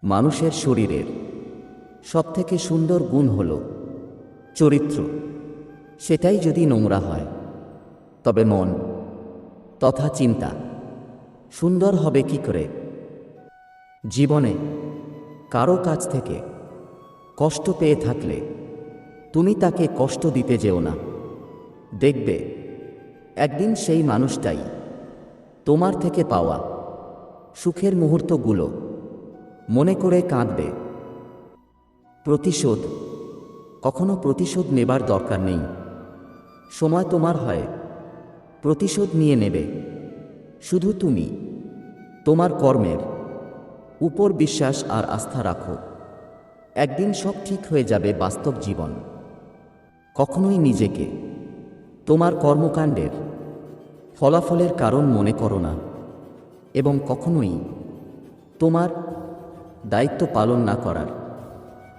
মানুষের শরীরের সবথেকে সুন্দর গুণ হল চরিত্র। সেটাই যদি নোংরা হয় তবে মন তথা চিন্তা সুন্দর হবে কি করে? জীবনে কারো কাছ থেকে কষ্ট পেয়ে থাকলে তুমি তাকে কষ্ট দিতে যেও না। দেখবে একদিন সেই মানুষটাই তোমার থেকে পাওয়া সুখের মুহূর্তগুলো মনে করে কাঁদবে। প্রতিশোধ, কখনো প্রতিশোধ নেবার দরকার নেই। সময় তোমার হয় প্রতিশোধ নিয়ে নেবে। শুধু তুমি তোমার কর্মের উপর বিশ্বাস আর আস্থা রাখো। একদিন সব ঠিক হয়ে যাবে। বাস্তব জীবন কখনোই নিজেকে তোমার কর্মকাণ্ডের ফলাফলের কারণ মনে করো না, এবং কখনোই তোমার দায়িত্ব পালন না করার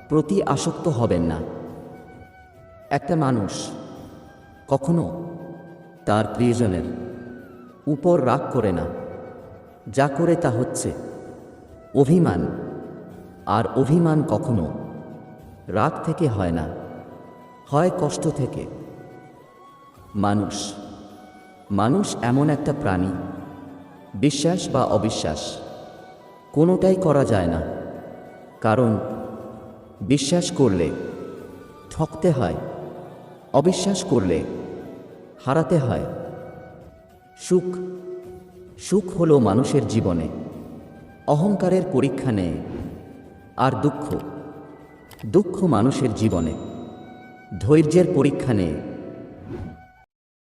প্রতি আসক্ত হবেন না। একটা মানুষ কখনো তার প্রিয়জনের উপর রাগ করে না। যা করে তা হচ্ছে অভিমান, আর অভিমান কখনো রাগ থেকে হয় না, হয় কষ্ট থেকে। মানুষ এমন একটা প্রাণী, বিশ্বাস বা অবিশ্বাস কোনোটাই করা যায় না। কারণ বিশ্বাস করলে ঠকতে হয়, অবিশ্বাস করলে হারাতে হয়। সুখ হলো মানুষের জীবনে অহংকারের পরীক্ষা নেয়, আর দুঃখ মানুষের জীবনে ধৈর্যের পরীক্ষা নেয়।